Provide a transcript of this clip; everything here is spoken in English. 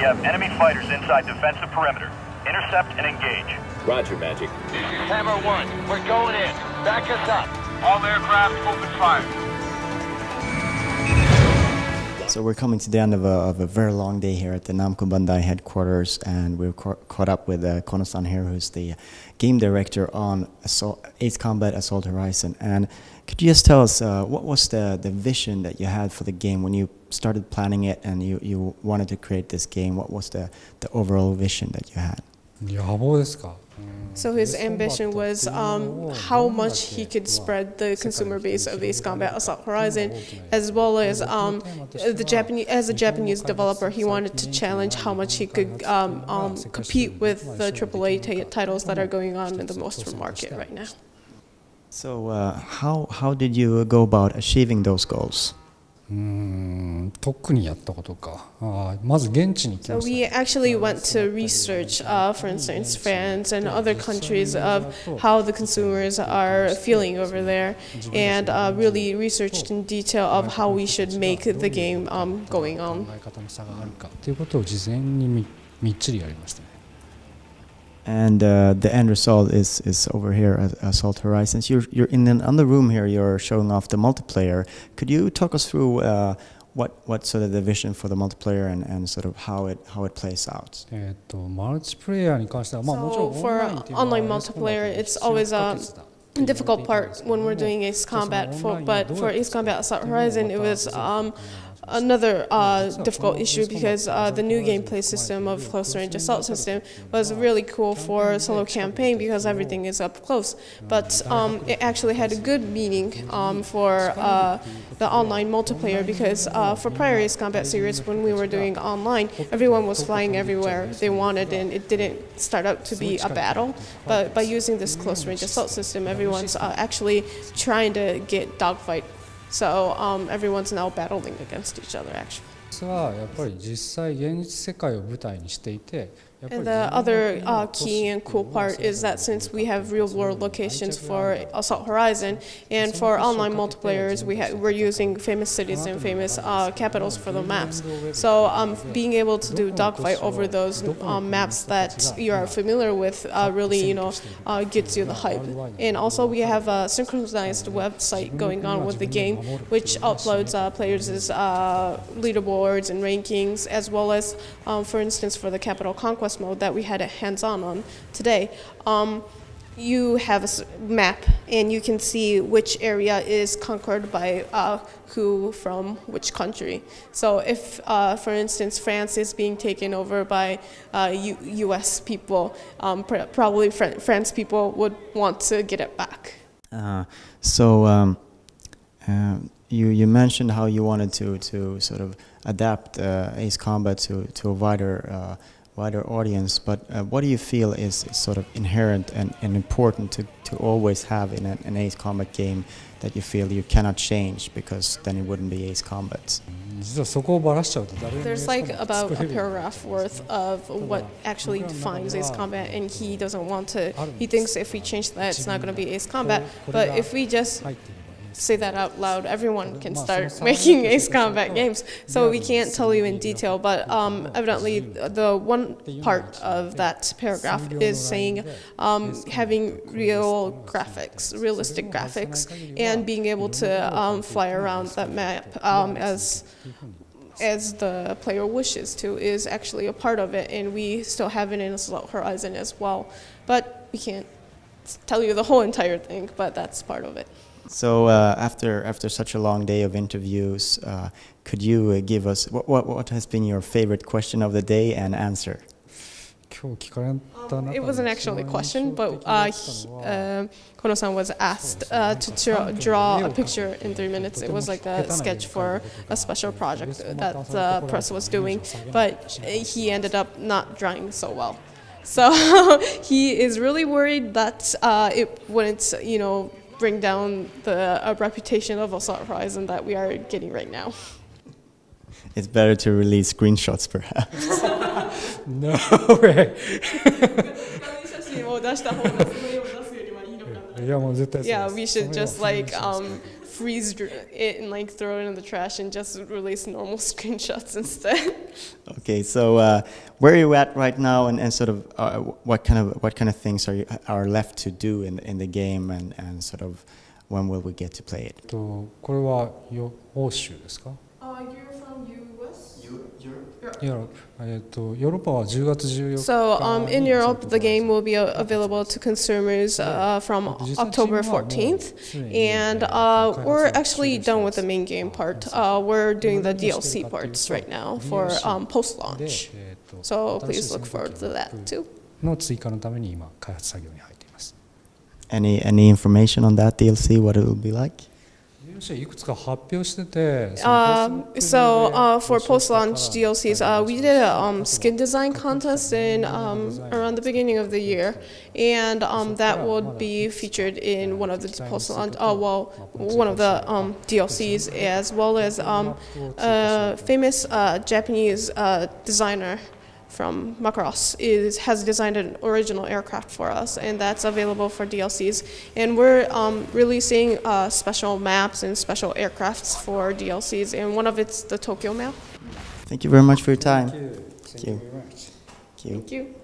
have enemy fighters inside defensive perimeter. Intercept and engage. Roger, Magic. This is Hammer 1. We're going in. Back us up. All aircraft open fire. So we're coming to the end of a very long day here at the Namco Bandai headquarters, and we're caught up with Kono-san here, who's the game director on Ace Combat Assault Horizon. And could you just tell us what was the vision that you had for the game when you started planning it and you wanted to create this game? What was the overall vision that you had? So his ambition was how much he could spread the consumer base of Ace Combat Assault Horizon, as well as as a Japanese developer, he wanted to challenge how much he could compete with the AAA titles that are going on in the Western market right now. So how did you go about achieving those goals? So we actually went to research, for instance, France and other countries of how the consumers are feeling over there, and really researched in detail of how we should make the game going on. And the end result is over here at Assault Horizons. You're in another room here. You're showing off the multiplayer. Could you talk us through what sort of the vision for the multiplayer and sort of how it plays out? So for online multiplayer, it's always a difficult part when we're doing Ace Combat. But for Ace Combat Assault Horizon, it was another difficult issue because the new gameplay system of close range assault system was really cool for solo campaign because everything is up close. But it actually had a good meaning for the online multiplayer because for prior Ace Combat series, when we were doing online, everyone was flying everywhere they wanted and it didn't start out to be a battle. But by using this close range assault system, everyone's actually trying to get dogfight. So everyone's now battling against each other, actually. And the other key and cool part is that since we have real-world locations for Assault Horizon, and for online multiplayers, we're using famous cities and famous capitals for the maps. So being able to do dogfight over those maps that you are familiar with really, gets you the hype. And also we have a synchronized website going on with the game, which uploads players' leaderboards and rankings, as well as, for instance, for the Capital Conquest mode that we had a hands-on today. You have a map and you can see which area is conquered by who from which country. So if, for instance, France is being taken over by US people, probably France people would want to get it back. You mentioned how you wanted to sort of adapt Ace Combat to a wider audience, but what do you feel is sort of inherent and important to always have in an Ace Combat game that you feel you cannot change because then it wouldn't be Ace Combat? There's like about a paragraph worth of what actually defines Ace Combat, and he doesn't want to, he thinks if we change that it's not going to be Ace Combat, but if we just say that out loud, everyone can start making Ace Combat games. So we can't tell you in detail, but evidently the one part of that paragraph is saying having realistic graphics, and being able to fly around that map as the player wishes to is actually a part of it, and we still have it in Assault Horizon as well. But we can't tell you the whole entire thing, but that's part of it. So after such a long day of interviews, could you give us what has been your favorite question of the day and answer? It wasn't actually a question, but Kono-san was asked to draw a picture in 3 minutes. It was like a sketch for a special project that the press was doing, but he ended up not drawing so well. So he is really worried that it wouldn't, bring down the reputation of Assault Horizon that we are getting right now. It's better to release screenshots, perhaps. No way. Yeah, we should just freeze it and like throw it in the trash and just release normal screenshots instead. Okay, so where are you at right now, and sort of what kind of things are left to do in the game, and sort of when will we get to play it? これは欧州ですか？ You're from US? Europe. ヨーロッパは10月14日。 So in Europe, the game will be available to consumers from October 14th, and we're actually done with the main game part. We're doing the DLC parts right now for post-launch. So please look forward to that too. の追加のために今開発作業に入っています。 Any information on that DLC? What it will be like? いくつか発表してて。So for post-launch DLCs, we did a skin design contest in around the beginning of the year, and that would be featured in one of the post-launch, one of the DLCs, as well as famous Japanese designer from Macross has designed an original aircraft for us, and that's available for DLCs. And we're releasing special maps and special aircrafts for DLCs, and one of it's the Tokyo map. Thank you very much for your time. Thank you. Thank you very much. Thank you. Thank you.